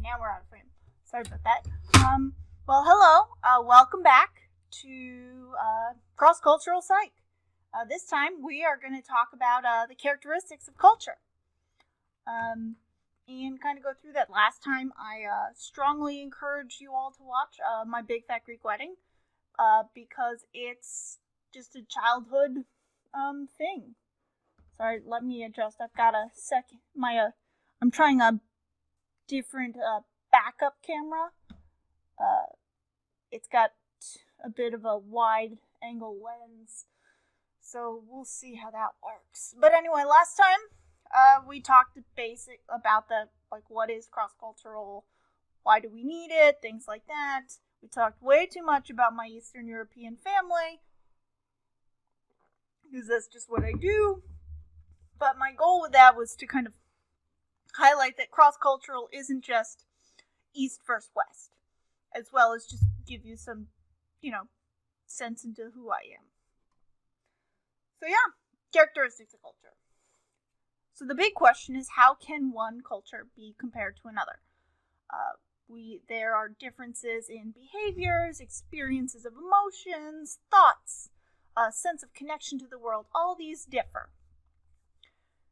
now we're out of frame. Sorry about that. Well, hello. Welcome back to Cross-Cultural Psych. This time we are going to talk about the characteristics of culture. And kind of go through that. Last time I strongly encourage you all to watch My Big Fat Greek Wedding because it's just a childhood thing. Sorry, let me adjust. I've got a second. I'm trying a different backup camera. It's got a bit of a wide angle lens, so we'll see how that works. But anyway, last time we talked about what is cross-cultural, why do we need it, things like that. We talked way too much about my Eastern European family, because that's just what I do. But my goal with that was to kind of highlight that cross-cultural isn't just East versus West, as well as just give you some, sense into who I am. So yeah, characteristics of culture. So the big question is, how can one culture be compared to another? There are differences in behaviors, experiences of emotions, thoughts, a sense of connection to the world. All these differ.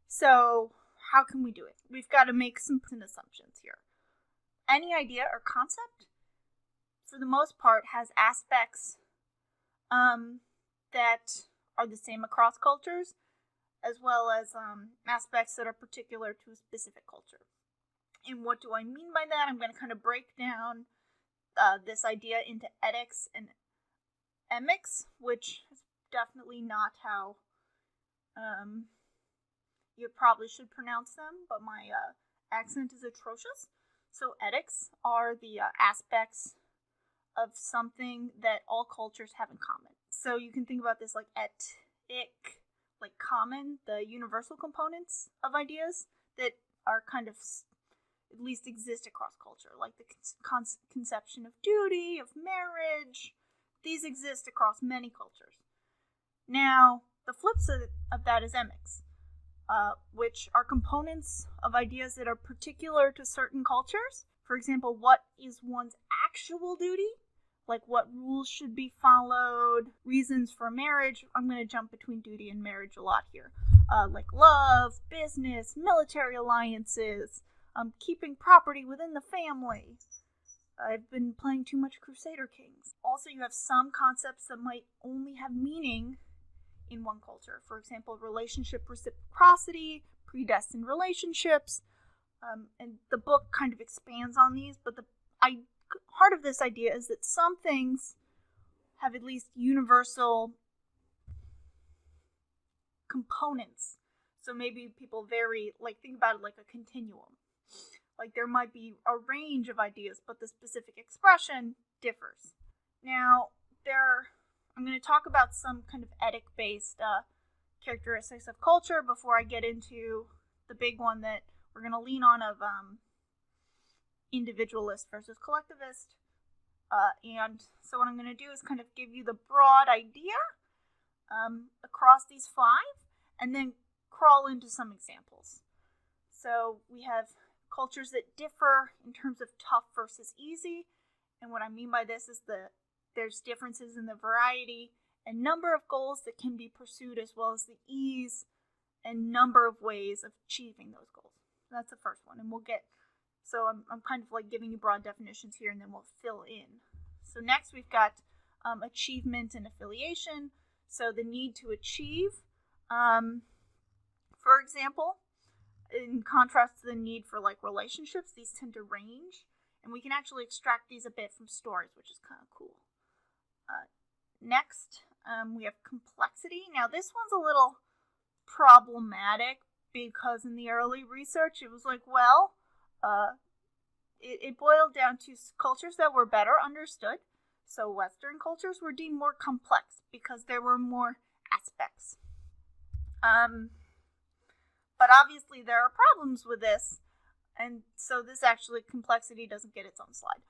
So how can we do it? We've got to make some assumptions here. Any idea or concept, for the most part, has aspects that are the same across cultures, as well as aspects that are particular to a specific culture. And what do I mean by that? I'm going to kind of break down this idea into etics and emics, which is definitely not how you probably should pronounce them, but my accent is atrocious. So etics are the aspects of something that all cultures have in common. So you can think about this like etic, like common, the universal components of ideas that are kind of at least exist across culture, like the conception of duty, of marriage. These exist across many cultures. Now, the flip side of that is emics, which are components of ideas that are particular to certain cultures. For example, what is one's actual duty? Like what rules should be followed, reasons for marriage. I'm going to jump between duty and marriage a lot here. Like love, business, military alliances, keeping property within the family. I've been playing too much Crusader Kings. Also, you have some concepts that might only have meaning in one culture. For example, relationship reciprocity, predestined relationships. And the book kind of expands on these, but the heart of this idea is that some things have at least universal components. So maybe people vary, think about it like a continuum. Like there might be a range of ideas, but the specific expression differs. Now, I'm going to talk about some kind of etic-based characteristics of culture before I get into the big one that we're going to lean on of individualist versus collectivist. And so what I'm going to do is kind of give you the broad idea across these five, and then crawl into some examples. So we have cultures that differ in terms of tough versus easy. And what I mean by this is there's differences in the variety and number of goals that can be pursued, as well as the ease and number of ways of achieving those goals. So that's the first one. And so I'm kind of like giving you broad definitions here, and then we'll fill in. So next we've got achievement and affiliation. So the need to achieve. For example, in contrast to the need for relationships, these tend to range. And we can actually extract these a bit from stories, which is kind of cool. Next, we have complexity. Now this one's a little problematic because in the early research it was it boiled down to cultures that were better understood. So Western cultures were deemed more complex because there were more aspects. But obviously there are problems with this, and so this actually complexity doesn't get its own slide.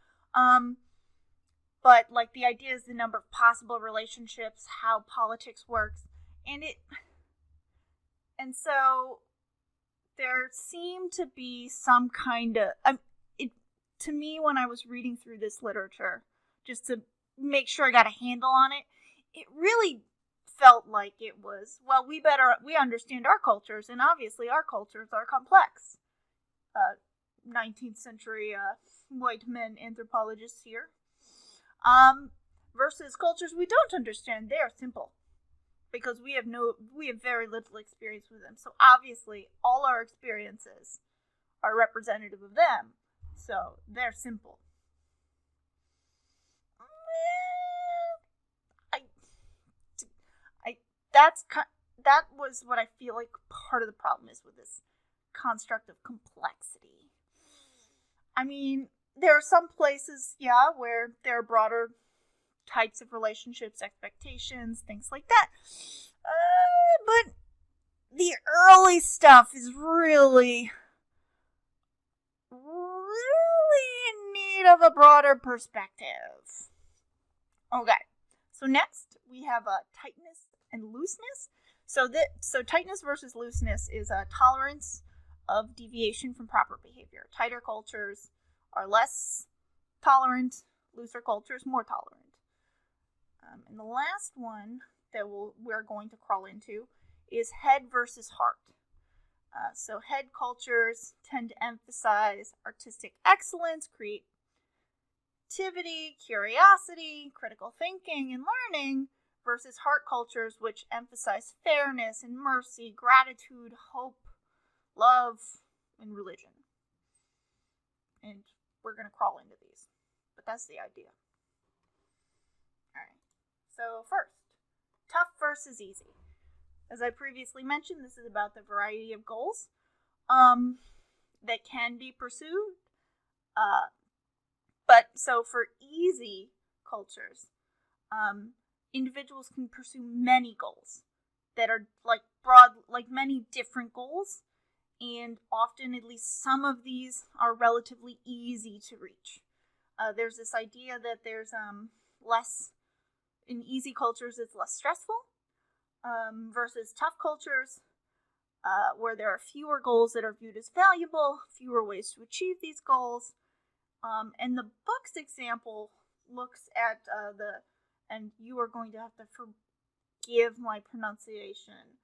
But the idea is the number of possible relationships, how politics works, and so there seemed to be some kind of to me, when I was reading through this literature, just to make sure I got a handle on it, it really felt like it was, well, we understand our cultures, and obviously our cultures are complex. 19th century white men anthropologists here. Versus cultures we don't understand, they are simple. Because we have very little experience with them. So obviously all our experiences are representative of them. So they're simple. That was what I feel like part of the problem is with this construct of complexity. I mean, there are some places, where there are broader types of relationships, expectations, things like that. But the early stuff is really in need of a broader perspective. Okay, so next we have tightness and looseness. So tightness versus looseness is a tolerance of deviation from proper behavior. Tighter cultures are less tolerant, looser cultures more tolerant. And the last one that we're going to crawl into is head versus heart. So head cultures tend to emphasize artistic excellence, creativity, curiosity, critical thinking, and learning, versus heart cultures, which emphasize fairness and mercy, gratitude, hope, love, and religion. And we're going to crawl into these, but that's the idea. Alright, so first, tough versus easy. As I previously mentioned, this is about the variety of goals that can be pursued. But so for easy cultures, individuals can pursue many goals that are many different goals, and often at least some of these are relatively easy to reach. There's this idea that there's less, in easy cultures it's less stressful, versus tough cultures, where there are fewer goals that are viewed as valuable, fewer ways to achieve these goals. And the book's example looks at and you are going to have to forgive my pronunciation,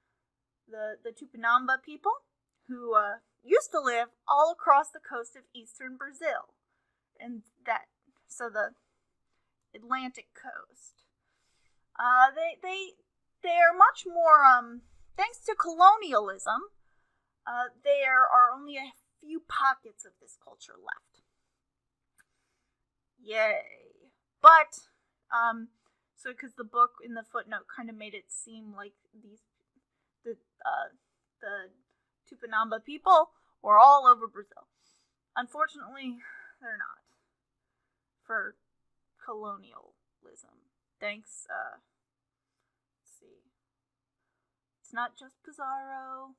the Tupinamba people, who used to live all across the coast of eastern Brazil, and the Atlantic coast. They are much more, thanks to colonialism, there are only a few pockets of this culture left. Yay. But, so because the book in the footnote kind of made it seem like the Tupinamba people were all over Brazil. Unfortunately, they're not. For colonialism. Thanks, let's see. It's not just Pizarro,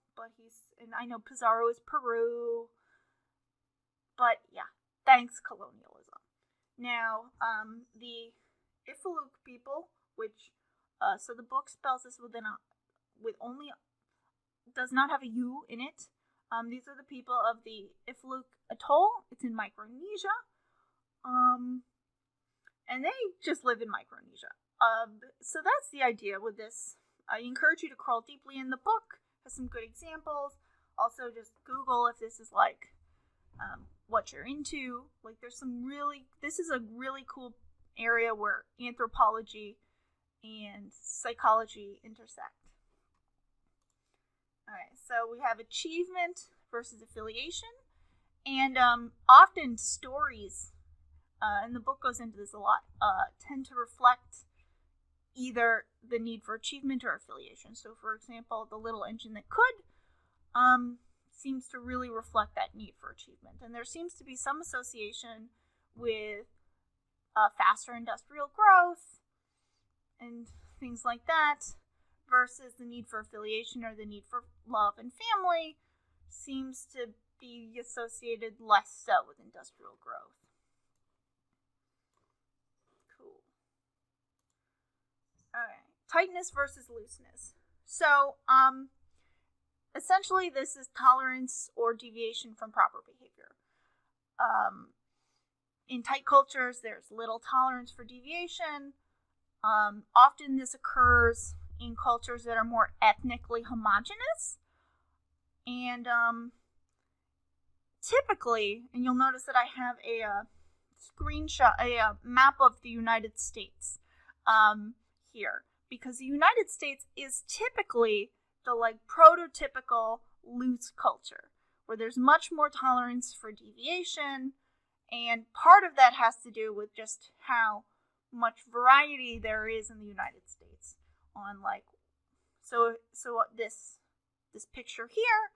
and I know Pizarro is Peru, but yeah, thanks colonialism. Now, the Ifiluk people, which, so the book spells this does not have a U in it. These are the people of the Ifiluk Atoll. It's in Micronesia. And they just live in Micronesia. So that's the idea with this. I encourage you to crawl deeply in the book. It has some good examples. Also, just Google if this is what you're into. This is a really cool area where anthropology and psychology intersect. Alright, so we have achievement versus affiliation. And often stories, and the book goes into this a lot, tend to reflect either the need for achievement or affiliation. So, for example, The Little Engine That Could seems to really reflect that need for achievement. And there seems to be some association with faster industrial growth and things like that, versus the need for affiliation or the need for love and family seems to be associated less so with industrial growth. Cool. Alright. Tightness versus looseness. So, essentially this is tolerance or deviation from proper behavior. in tight cultures, there's little tolerance for deviation. Often this occurs in cultures that are more ethnically homogenous. And typically, and you'll notice that I have a screenshot, a map of the United States here. Because the United States is typically the prototypical loose culture, where there's much more tolerance for deviation. And part of that has to do with just how much variety there is in the United States on so this picture here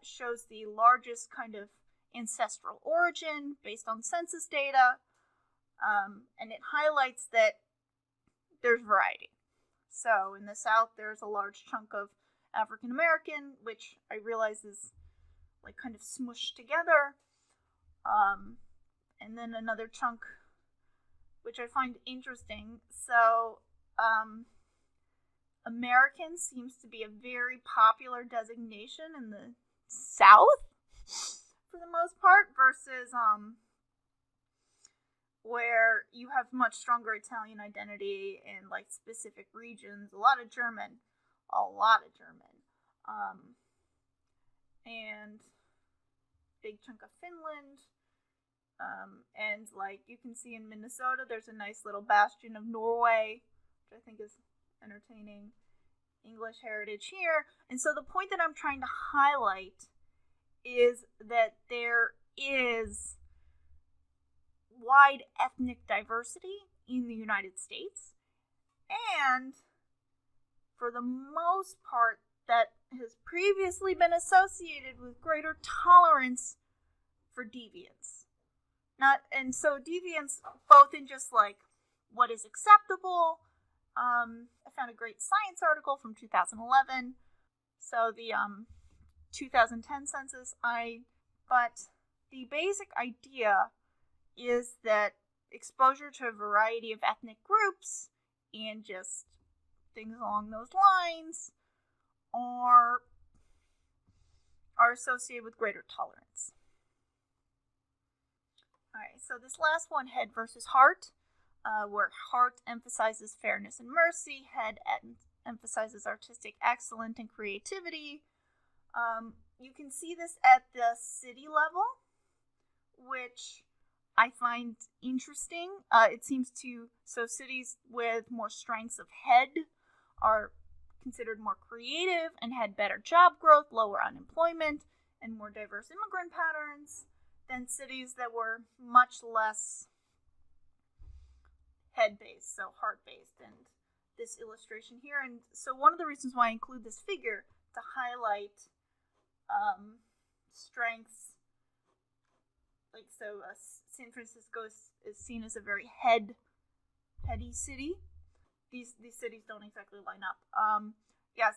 shows the largest kind of ancestral origin based on census data, and it highlights that there's variety. So in the South, there's a large chunk of African American, which I realize is kind of smushed together, and then another chunk, which I find interesting. So, American seems to be a very popular designation in the South, for the most part, versus where you have much stronger Italian identity in specific regions, a lot of German, and big chunk of Finland. And you can see in Minnesota, there's a nice little bastion of Norway, which I think is entertaining English heritage here. And so the point that I'm trying to highlight is that there is wide ethnic diversity in the United States, and for the most part, that has previously been associated with greater tolerance for deviance. So deviance, both in just what is acceptable. I found a great science article from 2011. So the 2010 census, but the basic idea is that exposure to a variety of ethnic groups and just things along those lines are associated with greater tolerance. Alright, so this last one, head versus heart, where heart emphasizes fairness and mercy, head emphasizes artistic excellence and creativity. You can see this at the city level, which I find interesting. So cities with more strengths of head are considered more creative and had better job growth, lower unemployment, and more diverse immigrant patterns than cities that were much less head-based, so heart-based, and this illustration here. And so one of the reasons why I include this figure to highlight strengths, San Francisco is seen as a very heady city. These cities don't exactly line up.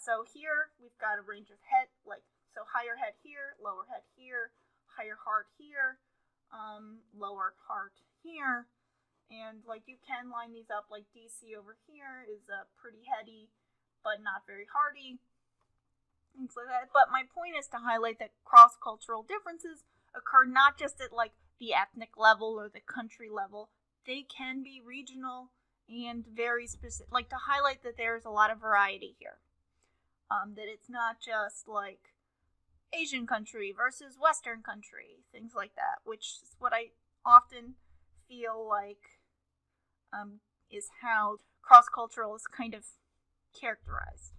So here we've got a range of head, so higher head here, lower head here, higher heart here, lower heart here, and you can line these up. DC over here is pretty heady, but not very hearty, things like that. But my point is to highlight that cross-cultural differences occur not just at the ethnic level or the country level. They can be regional and very specific, to highlight that there's a lot of variety here. That it's not just Asian country versus Western country, things like that, which is what I often feel is how cross-cultural is kind of characterized.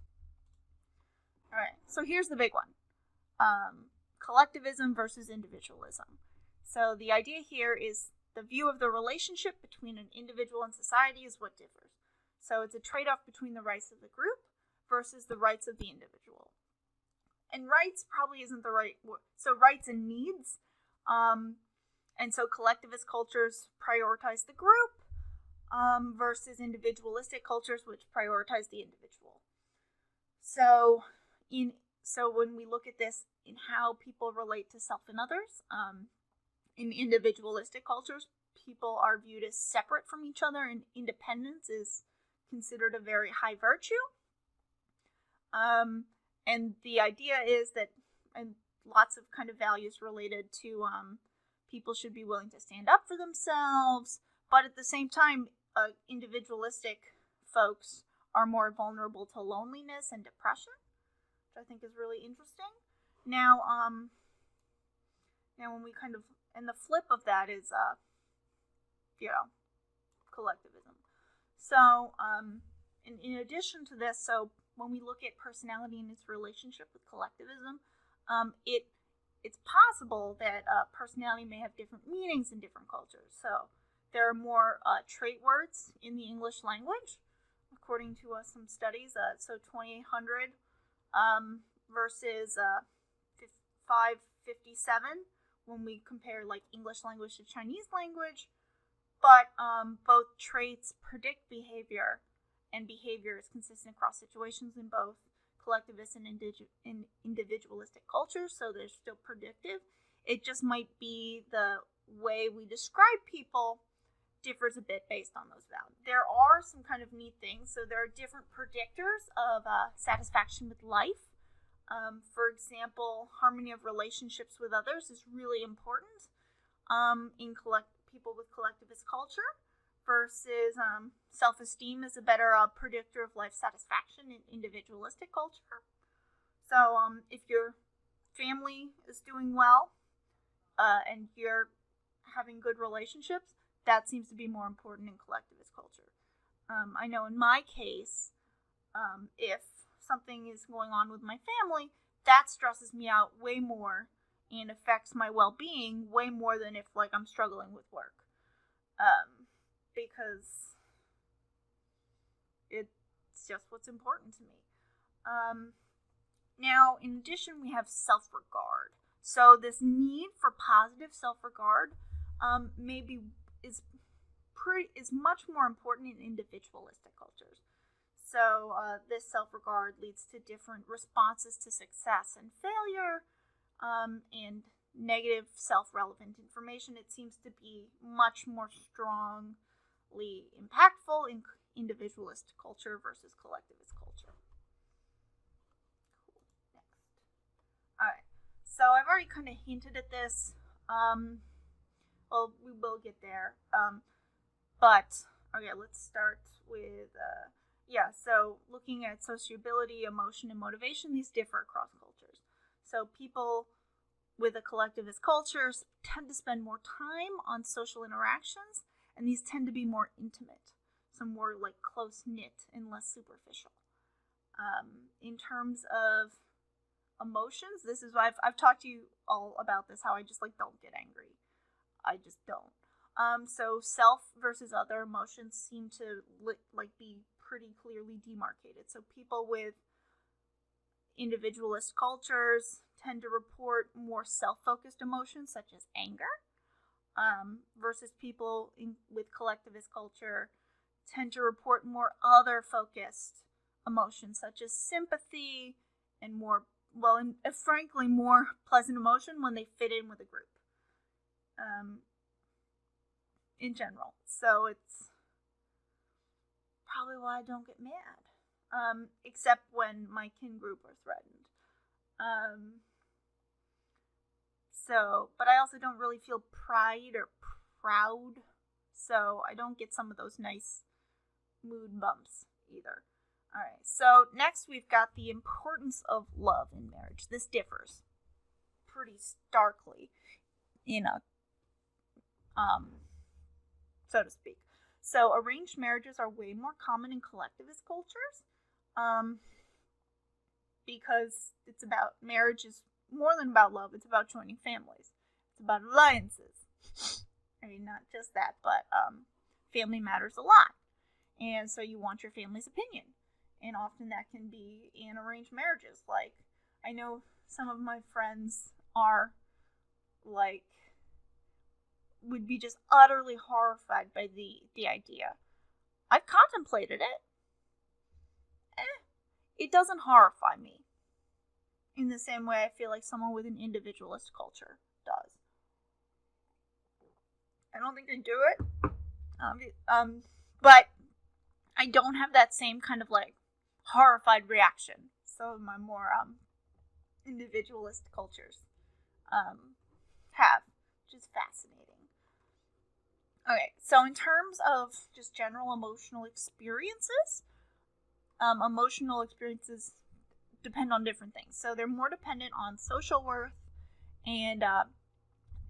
Alright, so here's the big one. Collectivism versus individualism. So the idea here is the view of the relationship between an individual and society is what differs. So it's a trade-off between the rights of the group versus the rights of the individual. And rights probably isn't the right word. So rights and needs. And so collectivist cultures prioritize the group versus individualistic cultures which prioritize the individual. So when we look at this in how people relate to self and others, in individualistic cultures, people are viewed as separate from each other, and independence is considered a very high virtue. And the idea is that, and lots of kind of values related to people should be willing to stand up for themselves, but at the same time, individualistic folks are more vulnerable to loneliness and depression, which I think is really interesting. Now when we kind of, and the flip of that is, collectivism. So, in addition to this, so when we look at personality and its relationship with collectivism, it's possible that personality may have different meanings in different cultures. So there are more trait words in the English language, according to some studies. So 2,800 versus 557 when we compare like English language to Chinese language. But both traits predict behavior, and behavior is consistent across situations in both collectivist and individualistic cultures, so they're still predictive. It just might be the way we describe people differs a bit based on those values. There are some kind of neat things. So there are different predictors of satisfaction with life. For example, harmony of relationships with others is really important in people with collectivist culture, versus self-esteem is a better predictor of life satisfaction in individualistic culture. So if your family is doing well and you're having good relationships, that seems to be more important in collectivist culture. I know in my case, if something is going on with my family, that stresses me out way more and affects my well-being way more than if like I'm struggling with work. Because it's just what's important to me. Now, in addition, we have self-regard. So this need for positive self-regard is much more important in individualistic cultures. So this self-regard leads to different responses to success and failure, and negative self-relevant information. It seems to be much more strongly impactful in individualist culture versus collectivist culture. Cool. Next. Alright, so I've already kind of hinted at this. Well, we will get there. But, okay, let's start with, so looking at sociability, emotion, and motivation, these differ across cultures. So people with a collectivist culture tend to spend more time on social interactions, and these tend to be more intimate, so more like close-knit and less superficial. In terms of emotions, this is why I've talked to you all about this, how I just like don't get angry. I just don't. So self versus other emotions seem to be pretty clearly demarcated. So people with individualist cultures tend to report more self-focused emotions such as anger, versus people with collectivist culture tend to report more other-focused emotions such as sympathy and frankly more pleasant emotion when they fit in with a group. In general. So it's probably why I don't get mad. Except when my kin group are threatened. But I also don't really feel pride or proud. So I don't get some of those nice mood bumps either. Alright, so next we've got the importance of love in marriage. This differs pretty starkly in a so to speak. So arranged marriages are way more common in collectivist cultures, because marriage is more than about love. It's about joining families. It's about alliances. I mean, not just that, but family matters a lot. And so you want your family's opinion. And often that can be in arranged marriages. Like, I know some of my friends are would be just utterly horrified by the idea. I've contemplated it. It doesn't horrify me in the same way I feel like someone with an individualist culture does. I don't think they do it. But I don't have that same kind of horrified reaction. Some of my more individualist cultures have. which is fascinating. Okay, so in terms of just general emotional experiences depend on different things. So they're more dependent on social worth and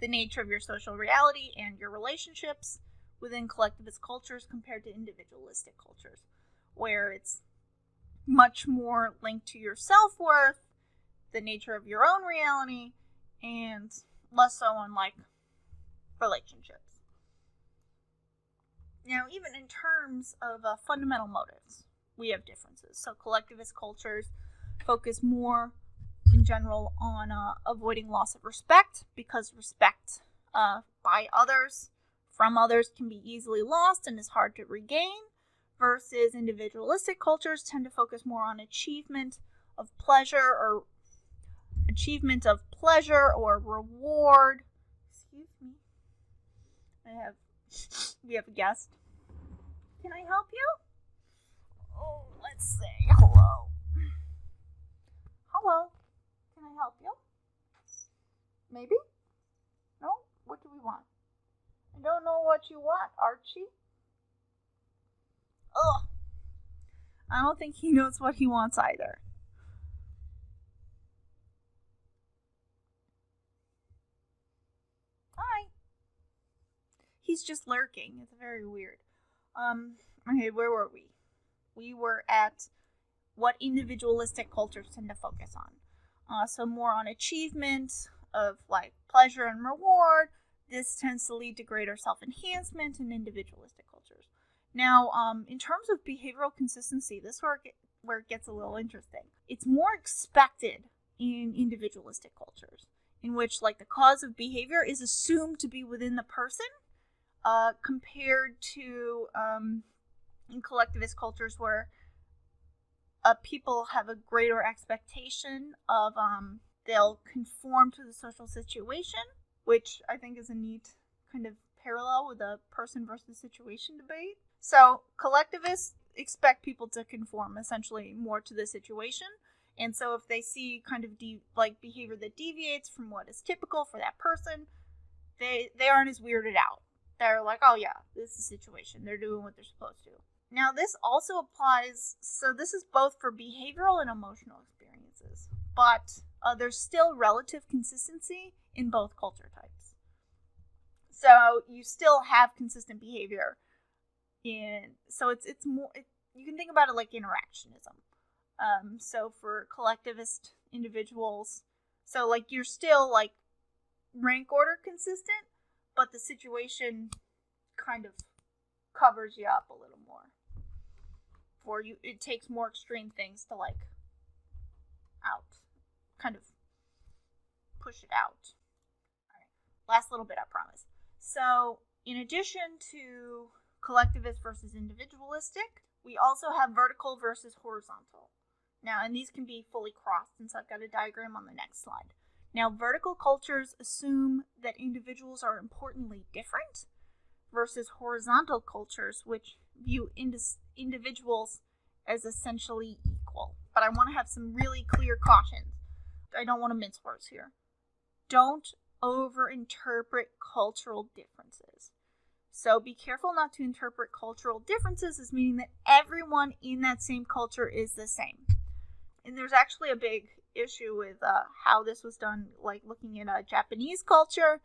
the nature of your social reality and your relationships within collectivist cultures compared to individualistic cultures, where it's much more linked to your self-worth, the nature of your own reality, and less so on like relationships. Now, even in terms of fundamental motives, we have differences. So collectivist cultures focus more in general on avoiding loss of respect, because respect by others, from others, can be easily lost and is hard to regain, versus individualistic cultures tend to focus more on achievement of pleasure or reward. Excuse me. We have a guest. Can I help you? Oh, let's say hello. Hello. Can I help you? Maybe? No? What do we want? I don't know what you want, Archie. Ugh. I don't think he knows what he wants either. Hi. He's just lurking. It's very weird. Okay, where were we? We were at what individualistic cultures tend to focus on. So more on achievement of like pleasure and reward. This tends to lead to greater self-enhancement in individualistic cultures. Now, in terms of behavioral consistency, this is where it gets a little interesting. It's more expected in individualistic cultures, in which like the cause of behavior is assumed to be within the person, compared to in collectivist cultures where people have a greater expectation of they'll conform to the social situation, which I think is a neat kind of parallel with the person versus situation debate. So collectivists expect people to conform essentially more to the situation, and so if they see kind of behavior that deviates from what is typical for that person, they aren't as weirded out. They're like, oh yeah, this is the situation. They're doing what they're supposed to. Now this also applies, so this is both for behavioral and emotional experiences, but there's still relative consistency in both culture types. So you still have consistent behavior it's more, you can think about it like interactionism. So for collectivist individuals, so like you're still like rank order consistent, but the situation kind of covers you up a little more. For you, it takes more extreme things to like kind of push it out. All right, last little bit, I promise. So in addition to collectivist versus individualistic, we also have vertical versus horizontal. Now, and these can be fully crossed, since I've got a diagram on the next slide. Now, vertical cultures assume that individuals are importantly different, versus horizontal cultures, which view individuals as essentially equal. But I want to have some really clear cautions. I don't want to mince words here. Don't overinterpret cultural differences. So be careful not to interpret cultural differences as meaning that everyone in that same culture is the same. And there's actually a big issue with how this was done, like looking at Japanese culture.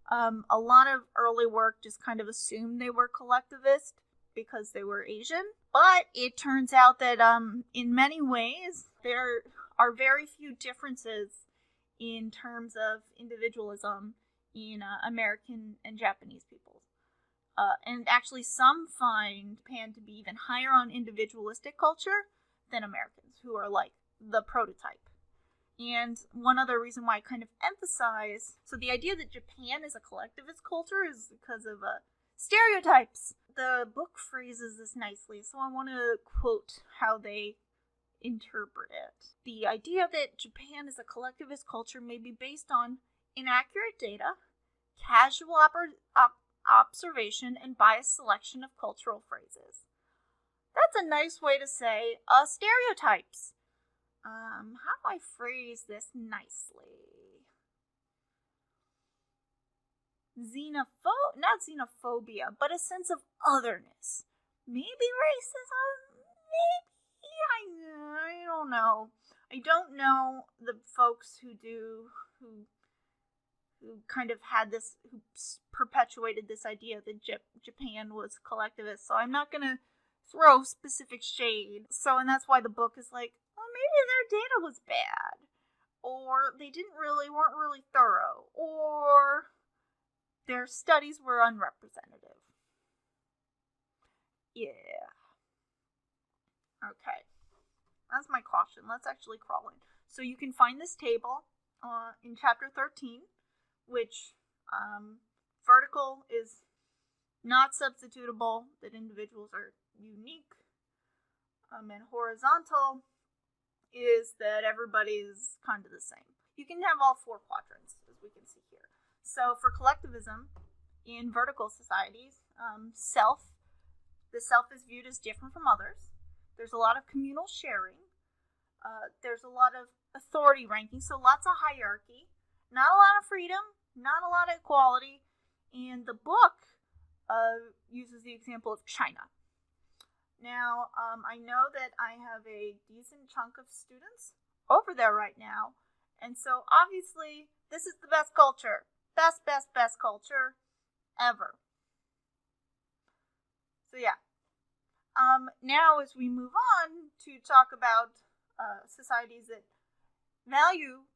A lot of early work just kind of assumed they were collectivist because they were Asian. But it turns out that in many ways, there are very few differences in terms of individualism in American and Japanese peoples. And actually some find Japan to be even higher on individualistic culture than Americans, who are like the prototype. And one other reason why I kind of emphasize, so the idea that Japan is a collectivist culture is because of stereotypes. The book phrases this nicely, so I want to quote how they interpret it. The idea that Japan is a collectivist culture may be based on inaccurate data, casual observation, and biased selection of cultural phrases. That's a nice way to say stereotypes. How do I phrase this nicely? not xenophobia, but a sense of otherness. Maybe racism, maybe, I don't know. I don't know the folks who kind of had this, who perpetuated this idea that Japan was collectivist, so I'm not gonna throw specific shade. So, and that's why the book is like, well, maybe their data was bad, or they weren't really thorough, or their studies were unrepresentative. Yeah. Okay. That's my caution. Let's actually crawl in. So you can find this table in chapter 13, which vertical is not substitutable, that individuals are unique. And horizontal is that everybody's kind of the same. You can have all four quadrants, as we can see here. So for collectivism, in vertical societies, the self is viewed as different from others. There's a lot of communal sharing. There's a lot of authority ranking, so lots of hierarchy. Not a lot of freedom, not a lot of equality. And the book uses the example of China. Now, I know that I have a decent chunk of students over there right now. And so, obviously, this is the best culture. Best culture ever. So, yeah. Now, as we move on to talk about societies that value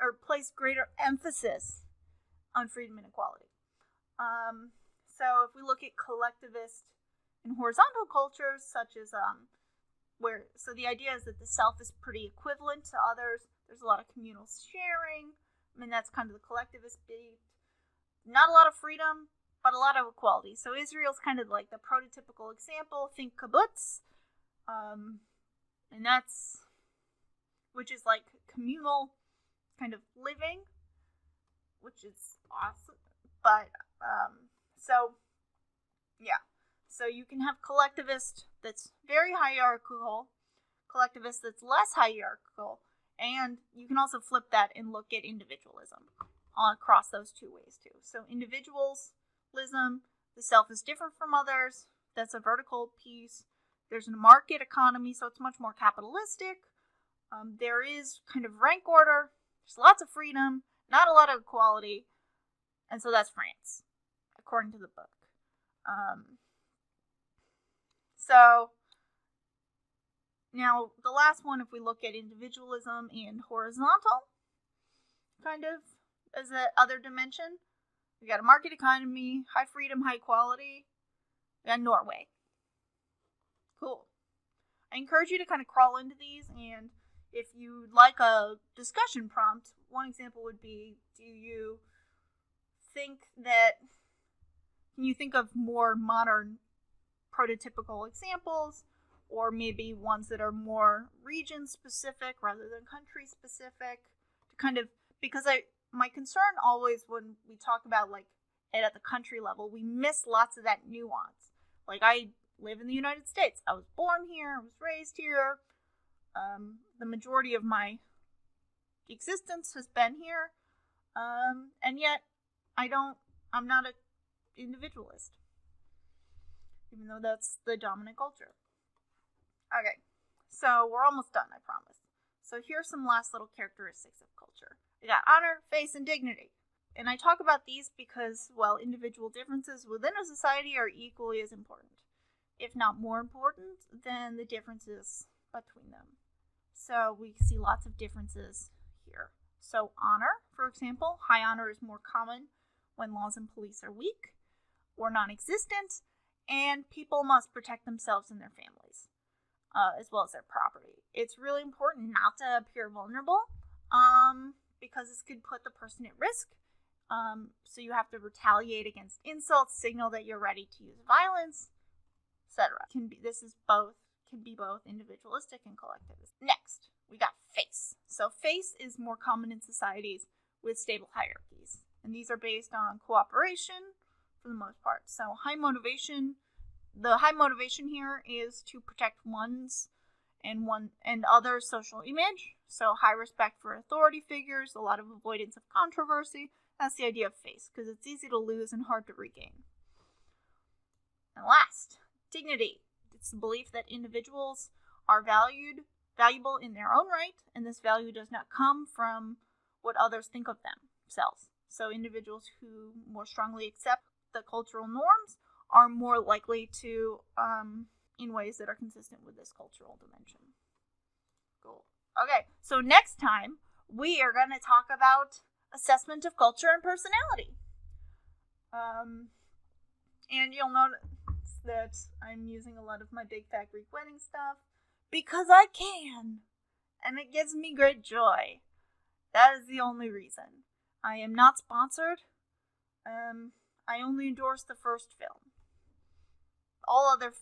or place greater emphasis on freedom and equality. So, if we look at collectivist and horizontal cultures, such as so the idea is that the self is pretty equivalent to others. There's a lot of communal sharing. I mean, that's kind of the collectivist beat. Not a lot of freedom, but a lot of equality. So Israel's kind of like the prototypical example. Think kibbutz, and which is like communal kind of living, which is awesome. But so yeah. So you can have collectivist that's very hierarchical, collectivist that's less hierarchical, and you can also flip that and look at individualism across those two ways too. So individualism, the self is different from others. That's a vertical piece. There's a market economy, so it's much more capitalistic. There is kind of rank order. There's lots of freedom, not a lot of equality, and so that's France, according to the book. So, now the last one, if we look at individualism and horizontal, kind of as the other dimension, we got a market economy, high freedom, high quality, and Norway. Cool. I encourage you to kind of crawl into these, and if you'd like a discussion prompt, one example would be, can you think of more modern prototypical examples, or maybe ones that are more region specific rather than country specific, to kind of, because my concern always when we talk about like at the country level, we miss lots of that nuance. Like, I live in the United States. I was born here. I was raised here. The majority of my existence has been here. And yet I'm not an individualist, even though that's the dominant culture. Okay, so we're almost done, I promise. So here's some last little characteristics of culture. We got honor, face, and dignity. And I talk about these because, well, individual differences within a society are equally as important, if not more important, than the differences between them. So we see lots of differences here. So honor, for example, high honor is more common when laws and police are weak or non-existent, and people must protect themselves and their families, as well as their property. It's really important not to appear vulnerable, because this could put the person at risk. So you have to retaliate against insults, signal that you're ready to use violence, etc. Can be both individualistic and collectivist. Next, we got face. So face is more common in societies with stable hierarchies, and these are based on cooperation for the most part. So the high motivation here is to protect one's and others' social image. So high respect for authority figures, a lot of avoidance of controversy, That's the idea of face, because it's easy to lose and hard to regain. And last, dignity. It's the belief that individuals are valuable in their own right, and this value does not come from what others think of themselves. So individuals who more strongly accept the cultural norms are more likely to, in ways that are consistent with this cultural dimension. Cool. Okay, so next time we are going to talk about assessment of culture and personality. And you'll notice that I'm using a lot of my Big Fat Greek Wedding stuff because I can, and it gives me great joy. That is the only reason. I am not sponsored. I only endorse the first film. All other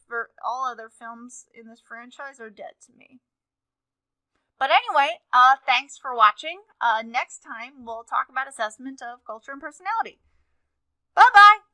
films in this franchise are dead to me. But anyway, thanks for watching. Next time we'll talk about assessment of culture and personality. Bye-bye!